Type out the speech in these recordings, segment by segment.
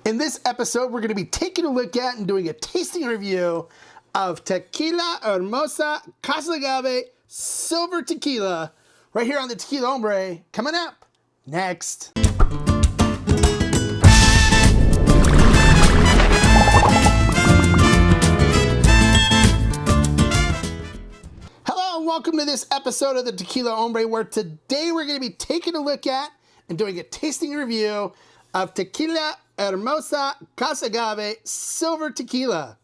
In this episode, we're going to be taking a look at and doing a tasting review of Tequila Hermosa Casagave Silver Tequila right here on the Tequila Hombre, coming up next. Hello and welcome to this episode of the Tequila Hombre, where today we're going to be taking a look at and doing a tasting review of Tequila Hermosa Casagave Silver Tequila.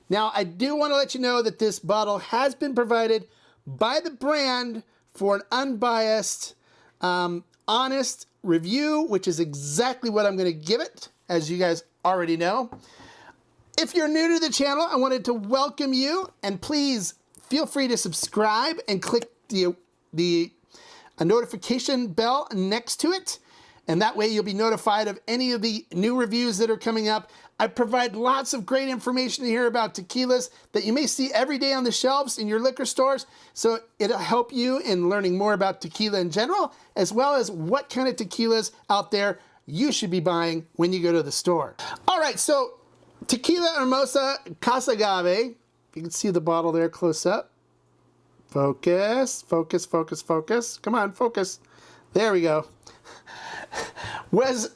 Now, I do want to let you know that this bottle has been provided by the brand for an unbiased, honest review, which is exactly what I'm going to give it, as you guys already know. If you're new to the channel, I wanted to welcome you, and please feel free to subscribe and click the notification bell next to it. And that way you'll be notified of any of the new reviews that are coming up. I provide lots of great information here about tequilas that you may see every day on the shelves in your liquor stores. So it'll help you in learning more about tequila in general, as well as what kind of tequilas out there you should be buying when you go to the store. All right, so Tequila Hermosa Casagave. You can see the bottle there close up. Focus, focus, focus, focus. Come on, focus. There we go. Was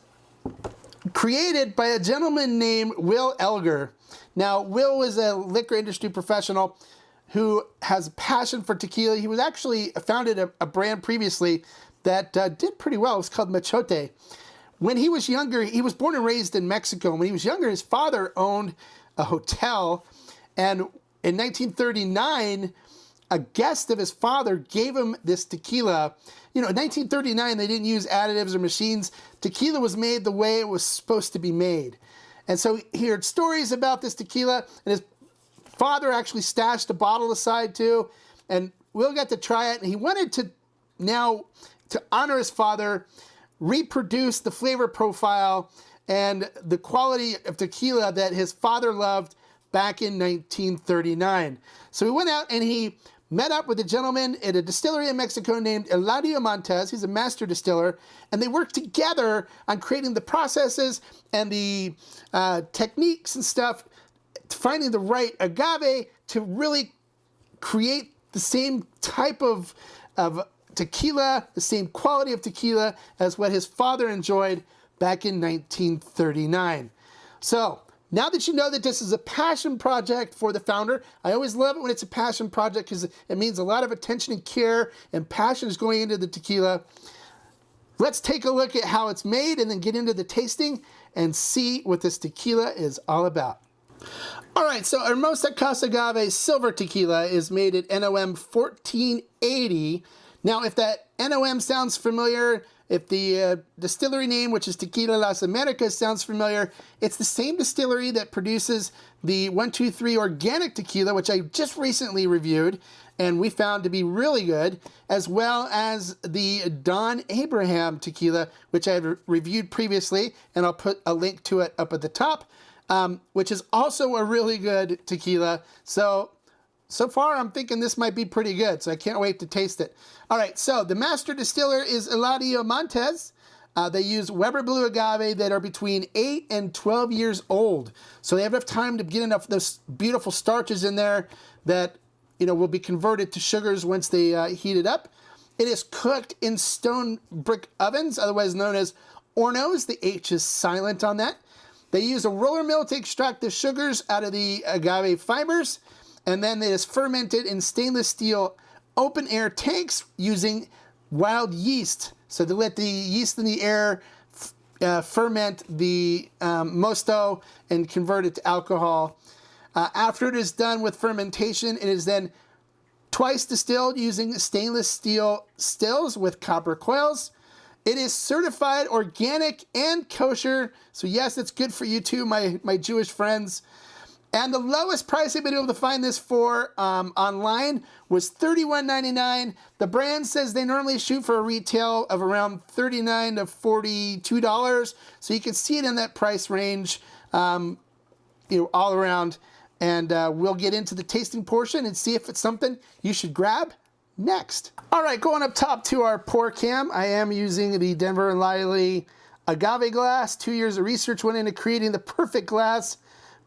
created by a gentleman named Will Elger. Now, Will was a liquor industry professional who has a passion for tequila. He was actually founded a brand previously that did pretty well. It was called Machote. When he was younger, he was born and raised in Mexico. When he was younger, his father owned a hotel, and in 1939, a guest of his father gave him this tequila. You know, in 1939, they didn't use additives or machines. Tequila was made the way it was supposed to be made. And so he heard stories about this tequila, and his father actually stashed a bottle aside too. And Will got to try it, and he wanted to now, to honor his father, reproduce the flavor profile and the quality of tequila that his father loved back in 1939. So he went out and he met up with a gentleman at a distillery in Mexico named Eladio Montes. He's a master distiller, and they worked together on creating the processes and the techniques and stuff, finding the right agave to really create the same type of tequila, the same quality of tequila as what his father enjoyed back in 1939. So, now that you know that this is a passion project for the founder, I always love it when it's a passion project because it means a lot of attention and care and passion is going into the tequila. Let's take a look at how it's made and then get into the tasting and see what this tequila is all about. All right, so Hermosa Casagave Silver Tequila is made at NOM 1480. Now, if that NOM sounds familiar, if the distillery name, which is Tequila Las Americas, sounds familiar, it's the same distillery that produces the 123 organic tequila, which I just recently reviewed and we found to be really good, as well as the Don Abraham tequila, which I have reviewed previously, and I'll put a link to it up at the top, which is also a really good tequila. So far, I'm thinking this might be pretty good, so I can't wait to taste it. All right, so the master distiller is Eladio Montes. They use Weber Blue agave that are between 8 and 12 years old. So they have enough time to get enough of those beautiful starches in there that, you know, will be converted to sugars once they heat it up. It is cooked in stone brick ovens, otherwise known as hornos. The H is silent on that. They use a roller mill to extract the sugars out of the agave fibers, and then it is fermented in stainless steel open air tanks using wild yeast. So to let the yeast in the air ferment the mosto and convert it to alcohol. After it is done with fermentation, it is then twice distilled using stainless steel stills with copper coils. It is certified organic and kosher. So yes, it's good for you too, my Jewish friends. And the lowest price I've been able to find this for online was $31.99. The brand says they normally shoot for a retail of around $39 to $42. So you can see it in that price range, you know, all around. And we'll get into the tasting portion and see if it's something you should grab next. All right, going up top to our pour cam, I am using the Denver and Liley agave glass. 2 years of research went into creating the perfect glass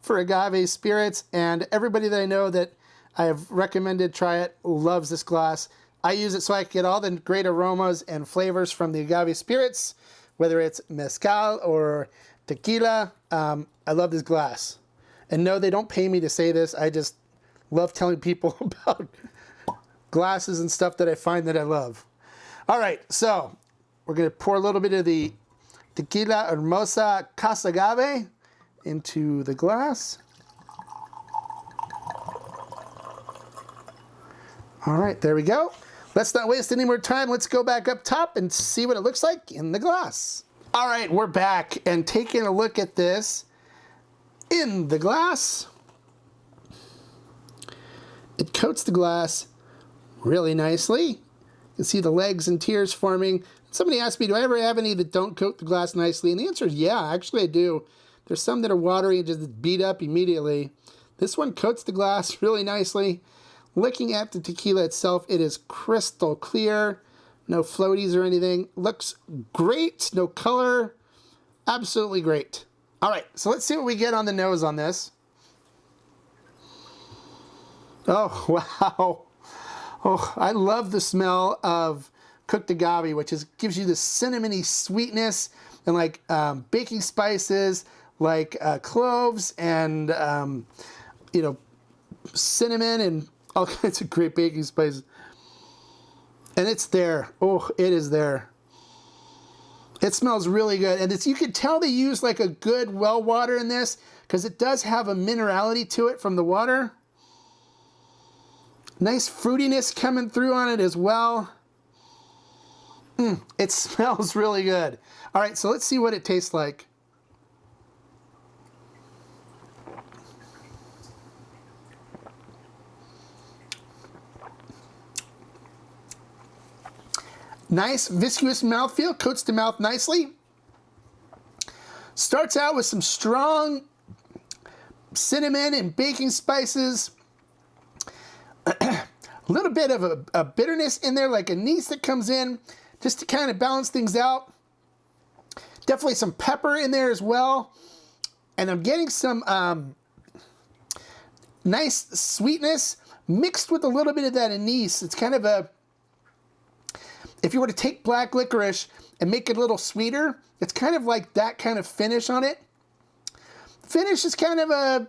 for agave spirits, and everybody that I know that I have recommended try it loves this glass. I use it so I can get all the great aromas and flavors from the agave spirits, whether it's mezcal or tequila. I love this glass. And no, they don't pay me to say this. I just love telling people about glasses and stuff that I find that I love. All right, so we're going to pour a little bit of the Tequila Hermosa Casagave into the glass. All right, there we go. Let's not waste any more time. Let's go back up top and see what it looks like in the glass. All right, we're back and taking a look at this in the glass. It coats the glass really nicely. You can see the legs and tiers forming. Somebody asked me, do I ever have any that don't coat the glass nicely? And the answer is yeah, actually I do. There's some that are watery and just beat up immediately. This one coats the glass really nicely. Looking at the tequila itself, it is crystal clear. No floaties or anything. Looks great. No color. Absolutely great. All right, so let's see what we get on the nose on this. Oh, wow. Oh, I love the smell of cooked agave, which gives you this cinnamony sweetness and like baking spices, like cloves and, you know, cinnamon and all kinds of great baking spices. And it's there. Oh, it is there. It smells really good. And you can tell they use like a good well water in this because it does have a minerality to it from the water. Nice fruitiness coming through on it as well. It smells really good. All right, so let's see what it tastes like. Nice viscous mouthfeel, coats the mouth nicely. Starts out with some strong cinnamon and baking spices. A little bit of a bitterness in there, like anise that comes in just to kind of balance things out. Definitely some pepper in there as well. And I'm getting some nice sweetness mixed with a little bit of that anise. It's kind of a, if you were to take black licorice and make it a little sweeter, it's kind of like that kind of finish on it. Finish is kind of a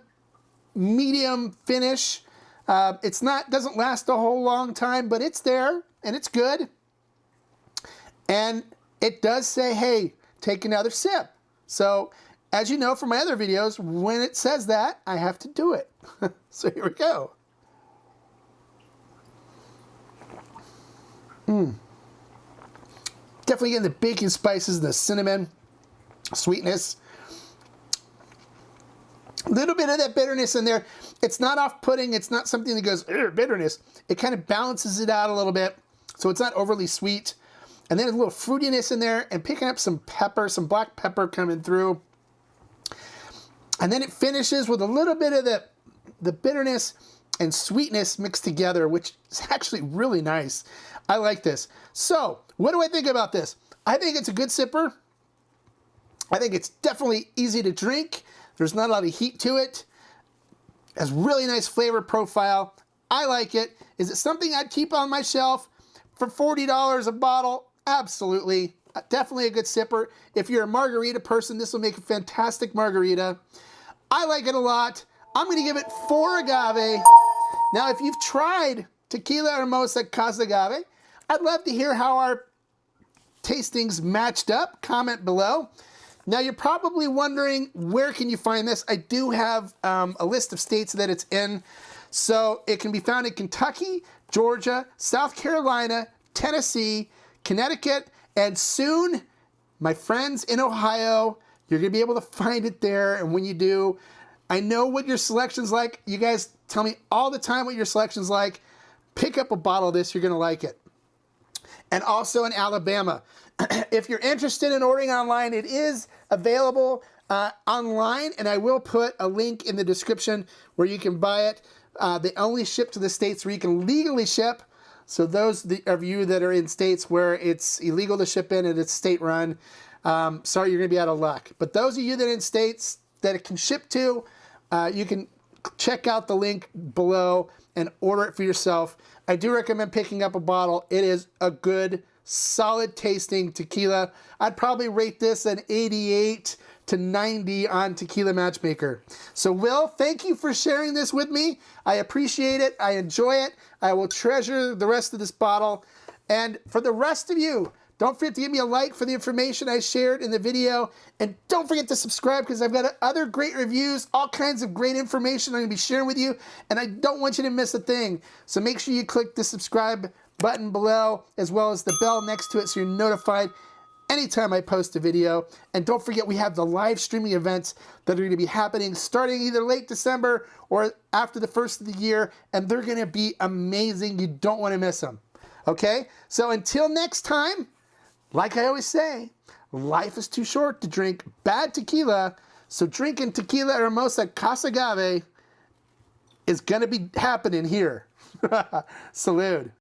medium finish. It's not, doesn't last a whole long time, but it's there and it's good. And it does say, hey, take another sip. So as you know from my other videos, when it says that, I have to do it. So here we go. Definitely getting the baking spices, the cinnamon, sweetness. A little bit of that bitterness in there. It's not off-putting. It's not something that goes, bitterness. It kind of balances it out a little bit, so it's not overly sweet. And then a little fruitiness in there and picking up some pepper, some black pepper coming through. And then it finishes with a little bit of the bitterness and sweetness mixed together, which is actually really nice. I like this. So, what do I think about this? I think it's a good sipper. I think it's definitely easy to drink. There's not a lot of heat to it. It has really nice flavor profile. I like it. Is it something I'd keep on my shelf for $40 a bottle? Absolutely. Definitely a good sipper. If you're a margarita person, this will make a fantastic margarita. I like it a lot. I'm going to give it 4 agave. Now, if you've tried Tequila Hermosa Casagave, I'd love to hear how our tastings matched up. Comment below. Now, you're probably wondering, where can you find this? I do have a list of states that it's in. So it can be found in Kentucky, Georgia, South Carolina, Tennessee, Connecticut, and soon, my friends in Ohio, you're going to be able to find it there. And when you do, I know what your selection's like. You guys tell me all the time what your selection's like. Pick up a bottle of this. You're going to like it. And also in Alabama. If you're interested in ordering online, it is available online, and I will put a link in the description where you can buy it. They only ship to the states where you can legally ship. So those of you that are in states where it's illegal to ship in and it's state run, sorry, you're going to be out of luck. But those of you that are in states that it can ship to, you can check out the link below and order it for yourself. I do recommend picking up a bottle. It is a good, solid tasting tequila. I'd probably rate this an 88 to 90 on Tequila Matchmaker. So Will, thank you for sharing this with me. I appreciate it. I enjoy it. I will treasure the rest of this bottle. And for the rest of you, don't forget to give me a like for the information I shared in the video. And don't forget to subscribe because I've got other great reviews, all kinds of great information I'm going to be sharing with you. And I don't want you to miss a thing. So make sure you click the subscribe button below as well as the bell next to it so you're notified anytime I post a video. And don't forget we have the live streaming events that are going to be happening starting either late December or after the first of the year. And they're going to be amazing. You don't want to miss them. Okay? So until next time, like I always say, life is too short to drink bad tequila, so drinking Tequila Hermosa Casagave is going to be happening here. Salud.